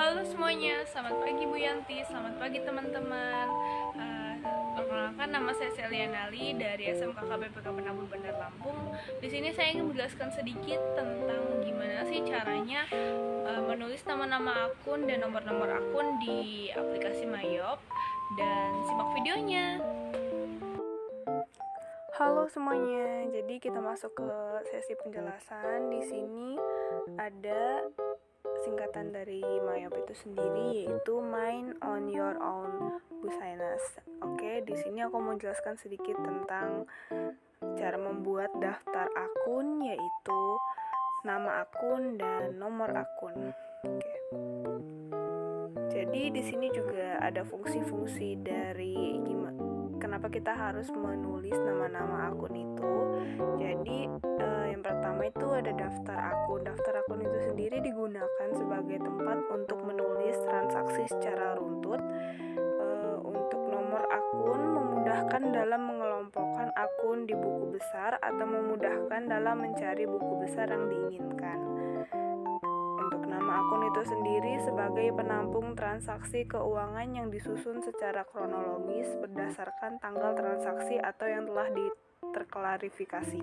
Halo semuanya, selamat pagi Bu Yanti, selamat pagi teman-teman. Perkenalkan, nama saya Celia Nali dari SMK KBPK Penabur Bandar Lampung. Di sini saya ingin menjelaskan sedikit tentang gimana sih caranya menulis nama-nama akun dan nomor-nomor akun di aplikasi Mayop, dan simak videonya. Halo semuanya, jadi kita masuk ke sesi penjelasan. Di sini ada singkatan dari Mayop itu sendiri, yaitu Mind on Your Own Busainas. Oke, di sini aku mau jelaskan sedikit tentang cara membuat daftar akun, yaitu nama akun dan nomor akun. Oke. Jadi di sini juga ada fungsi-fungsi dari kenapa kita harus menulis nama-nama akun itu. Jadi yang pertama itu ada daftar akun. Daftar akun itu sendiri digunakan sebagai tempat untuk menulis transaksi secara runtut. Untuk nomor akun memudahkan dalam mengelompokkan akun di buku besar atau memudahkan dalam mencari buku besar yang diinginkan. Untuk nama akun itu sendiri sebagai penampung transaksi keuangan yang disusun secara kronologis berdasarkan tanggal transaksi atau yang telah terklarifikasi.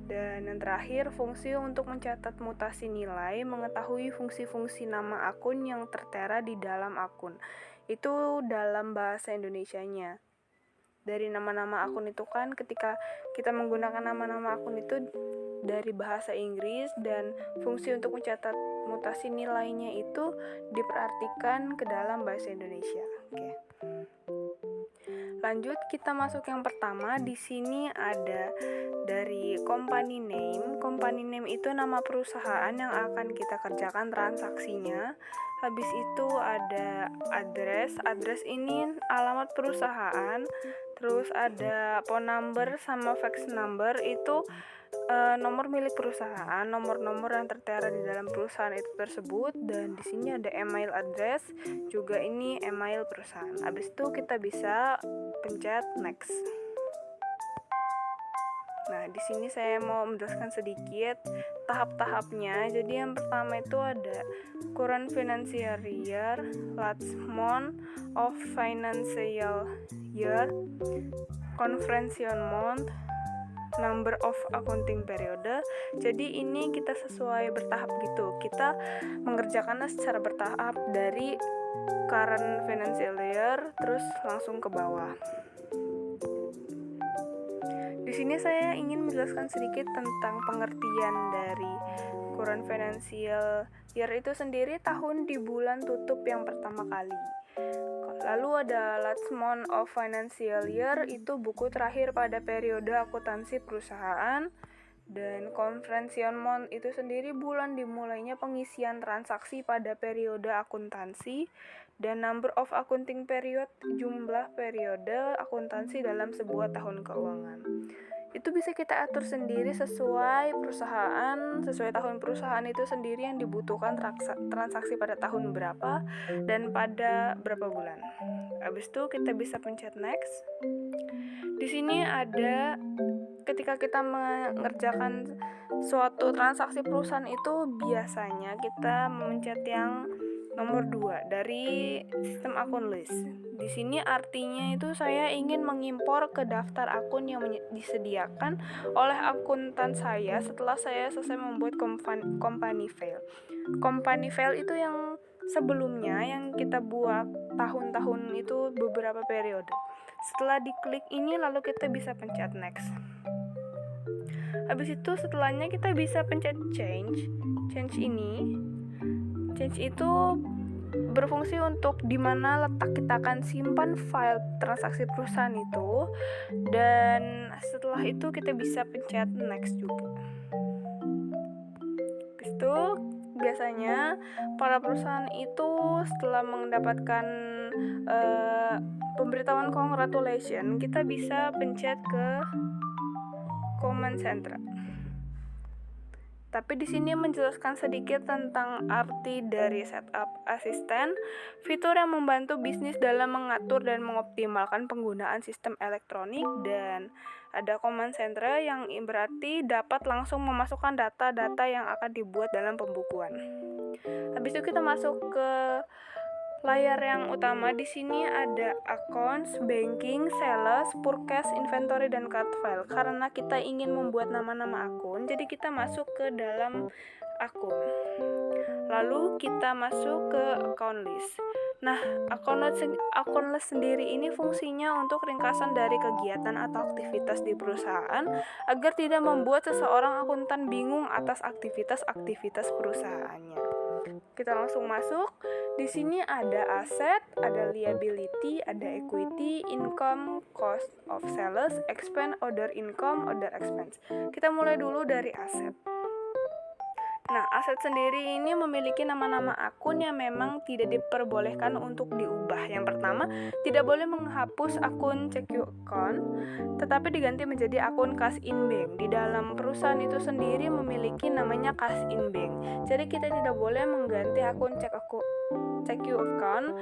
Dan yang terakhir, fungsi untuk mencatat mutasi nilai, mengetahui fungsi-fungsi nama akun yang tertera di dalam akun. Itu dalam bahasa Indonesianya. Dari nama-nama akun itu kan ketika kita menggunakan nama-nama akun itu dari bahasa Inggris, dan fungsi untuk mencatat mutasi nilainya itu diperartikan ke dalam bahasa Indonesia. Oke. Lanjut, kita masuk yang pertama. Di sini ada dari company name. Company name itu nama perusahaan yang akan kita kerjakan transaksinya. Habis itu ada address. Address ini alamat perusahaan. Terus ada phone number sama fax number, itu nomor milik perusahaan, nomor-nomor yang tertera di dalam perusahaan itu tersebut. Dan di sini ada email address, juga ini email perusahaan. Habis itu kita bisa pencet next. Nah, di sini saya mau menjelaskan sedikit tahap-tahapnya. Jadi yang pertama itu ada current financial year, last month of financial year, conversion month, number of accounting period. Jadi ini kita sesuai bertahap gitu. Kita mengerjakannya secara bertahap dari current financial year terus langsung ke bawah. Di sini saya ingin menjelaskan sedikit tentang pengertian dari current financial year itu sendiri, tahun di bulan tutup yang pertama kali. Lalu ada last month of financial year, itu buku terakhir pada periode akuntansi perusahaan. Dan conversion month itu sendiri bulan dimulainya pengisian transaksi pada periode akuntansi. Dan number of accounting period, jumlah periode akuntansi dalam sebuah tahun keuangan. Itu bisa kita atur sendiri sesuai perusahaan, sesuai tahun perusahaan itu sendiri yang dibutuhkan transaksi pada tahun berapa dan pada berapa bulan. Habis itu kita bisa pencet next. Di sini ada ketika kita mengerjakan suatu transaksi perusahaan itu biasanya kita mencet yang nomor 2 dari sistem akun list. Di sini artinya itu saya ingin mengimpor ke daftar akun yang disediakan oleh akuntan saya setelah saya selesai membuat company file. Company file itu yang sebelumnya yang kita buat tahun-tahun itu beberapa periode. Setelah diklik ini lalu kita bisa pencet next. Habis itu setelahnya kita bisa pencet change. Change itu berfungsi untuk dimana letak kita akan simpan file transaksi perusahaan itu. Dan setelah itu kita bisa pencet next juga. Habis itu biasanya para perusahaan itu setelah mendapatkan pemberitahuan congratulation, kita bisa pencet ke command center. Tapi di sini menjelaskan sedikit tentang arti dari setup assistant, fitur yang membantu bisnis dalam mengatur dan mengoptimalkan penggunaan sistem elektronik, dan ada command center yang berarti dapat langsung memasukkan data-data yang akan dibuat dalam pembukuan. Habis itu kita masuk ke layar yang utama. Di sini ada accounts, banking, sales, purchase, inventory, dan card file. Karena kita ingin membuat nama-nama akun, jadi kita masuk ke dalam akun. Lalu kita masuk ke account list. Nah, account list sendiri ini fungsinya untuk ringkasan dari kegiatan atau aktivitas di perusahaan agar tidak membuat seseorang akuntan bingung atas aktivitas-aktivitas perusahaannya. Kita langsung masuk. Di sini ada aset, ada liability, ada equity, income, cost of sales, expense, other income, other expense. Kita mulai dulu dari aset. Nah, aset sendiri ini memiliki nama-nama akun yang memang tidak diperbolehkan untuk diubah. Yang pertama, tidak boleh menghapus akun check your account, tetapi diganti menjadi akun cash in bank. Di dalam perusahaan itu sendiri memiliki namanya cash in bank. Jadi kita tidak boleh mengganti akun check your account.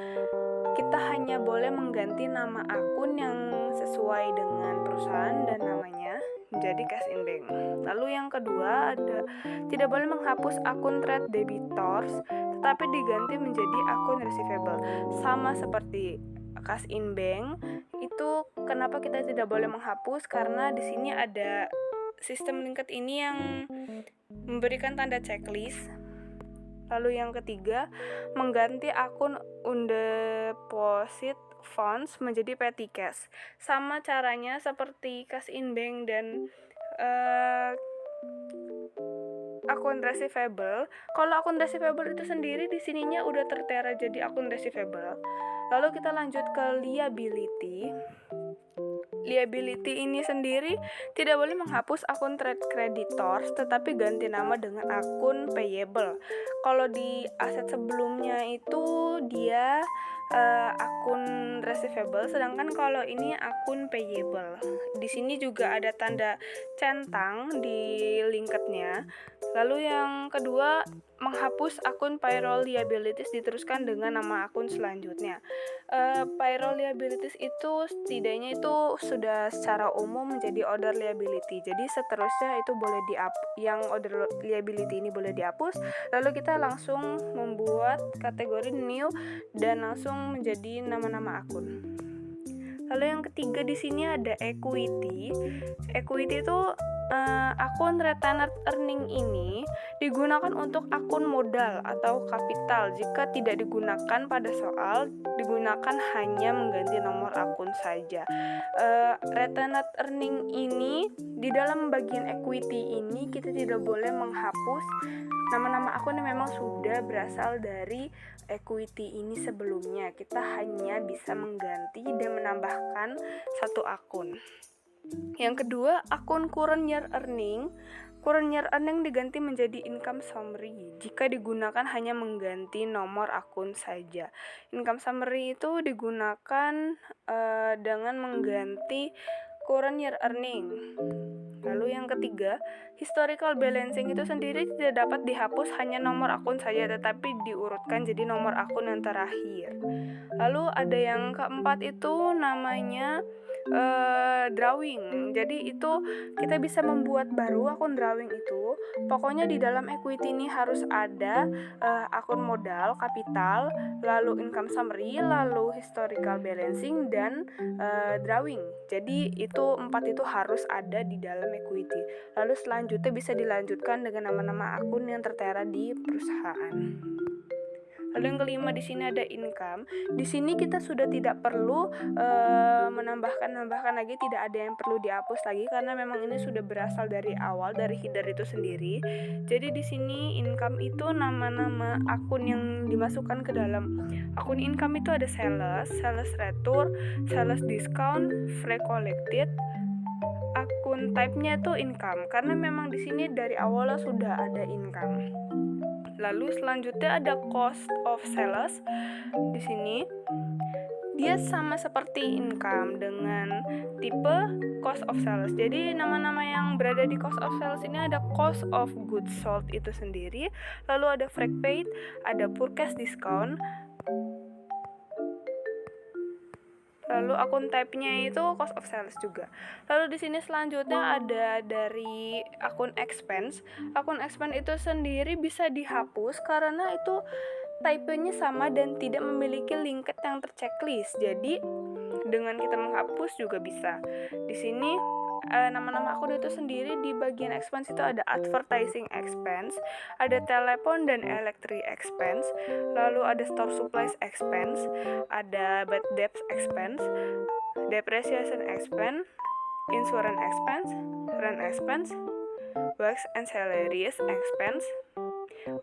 Kita hanya boleh mengganti nama akun yang sesuai dengan perusahaan dan namanya menjadi cash in bank. Lalu yang kedua ada tidak boleh menghapus akun trade debitors, tetapi diganti menjadi akun receivable. Sama seperti cash in bank, itu kenapa kita tidak boleh menghapus? Karena di sini ada sistem linked ini yang memberikan tanda checklist. Lalu yang ketiga, mengganti akun undeposit funds menjadi petty cash. Sama caranya seperti cash in bank dan akun receivable. Kalau akun receivable itu sendiri di sininya udah tertera jadi akun receivable. Lalu kita lanjut ke liability. Liability ini sendiri tidak boleh menghapus akun trade creditors, tetapi ganti nama dengan akun payable. Kalau di aset sebelumnya itu dia akun receivable, sedangkan kalau ini akun payable. Di sini juga ada tanda centang di linketnya. Lalu yang kedua, menghapus akun payroll liabilities diteruskan dengan nama akun selanjutnya. Payroll liabilities itu setidaknya itu sudah secara umum menjadi order liability. Jadi seterusnya itu boleh yang order liability ini boleh dihapus. Lalu kita langsung membuat kategori new dan langsung menjadi nama-nama akun. Lalu yang ketiga di sini ada equity. Equity itu akun retained earning ini digunakan untuk akun modal atau kapital. Jika tidak digunakan pada soal, digunakan hanya mengganti nomor akun saja. Retained earning ini di dalam bagian equity ini kita tidak boleh menghapus nama-nama akun yang memang sudah berasal dari equity ini sebelumnya. Kita hanya bisa mengganti dan menambahkan satu akun. Yang kedua, akun current year earning. Current year earning diganti menjadi income summary jika digunakan hanya mengganti nomor akun saja. Income summary itu digunakan dengan mengganti current year earning. Lalu yang ketiga, historical balancing itu sendiri tidak dapat dihapus hanya nomor akun saja, tetapi diurutkan jadi nomor akun yang terakhir. Lalu ada yang keempat itu namanya drawing. Jadi itu kita bisa membuat baru akun drawing itu. Pokoknya di dalam equity ini harus ada akun modal, kapital, lalu income summary, lalu historical balancing, dan drawing. Jadi itu empat itu harus ada di dalam equity. Lalu selanjutnya bisa dilanjutkan dengan nama-nama akun yang tertera di perusahaan. Lalu yang kelima di sini ada income. Di sini kita sudah tidak perlu menambahkan lagi, tidak ada yang perlu dihapus lagi karena memang ini sudah berasal dari awal dari header itu sendiri. Jadi di sini income itu nama-nama akun yang dimasukkan ke dalam akun income itu ada sales return, sales discount, free collected. Akun type-nya itu income karena memang di sini dari awalnya sudah ada income. Lalu selanjutnya ada cost of sales. Di sini dia sama seperti income dengan tipe cost of sales. Jadi nama-nama yang berada di cost of sales ini ada cost of goods sold itu sendiri, lalu ada freight paid, ada purchase discount, lalu akun type-nya itu cost of sales juga. Lalu di sini selanjutnya ada dari akun expense. Akun expense itu sendiri bisa dihapus karena itu type-nya sama dan tidak memiliki linked yang terchecklist. Jadi dengan kita menghapus juga bisa. Di sini nama-nama akun itu sendiri di bagian expense itu ada advertising expense, ada telepon dan electric expense, lalu ada store supplies expense, ada bad debts expense, depreciation expense, insurance expense, rent expense, wax and salaries expense,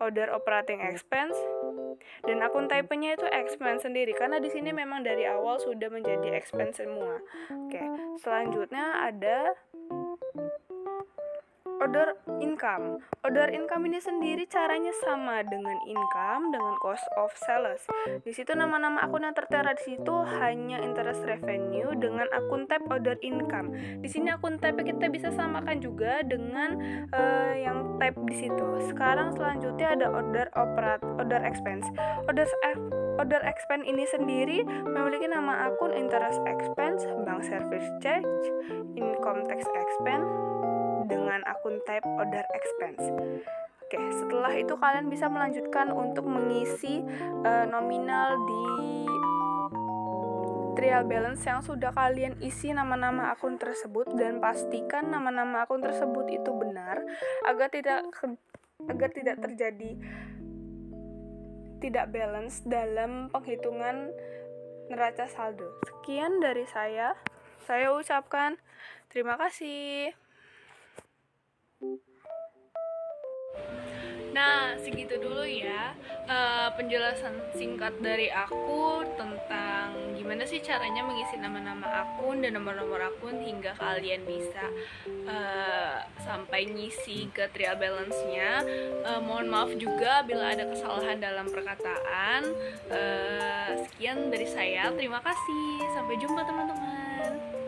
other operating expense, dan akun type-nya itu expense sendiri karena di sini memang dari awal sudah menjadi expense semua. Oke, selanjutnya ada order income. Order income ini sendiri caranya sama dengan income dengan cost of sales. Di situ nama-nama akun yang tertera di situ hanya interest revenue dengan akun type order income. Di sini akun type kita bisa samakan juga dengan yang type di situ. Sekarang selanjutnya ada order expense. Order expense ini sendiri memiliki nama akun interest expense, bank service charge, income tax expense dengan akun type order expense. Oke, setelah itu kalian bisa melanjutkan untuk mengisi nominal di trial balance yang sudah kalian isi nama-nama akun tersebut, dan pastikan nama-nama akun tersebut itu benar agar tidak terjadi tidak balance dalam penghitungan neraca saldo. Sekian dari saya ucapkan terima kasih. Nah, segitu dulu ya penjelasan singkat dari aku tentang gimana sih caranya mengisi nama-nama akun dan nomor-nomor akun hingga kalian bisa sampai ngisi ke trial balance-nya. Mohon maaf juga bila ada kesalahan dalam perkataan. Sekian dari saya, terima kasih. Sampai jumpa teman-teman.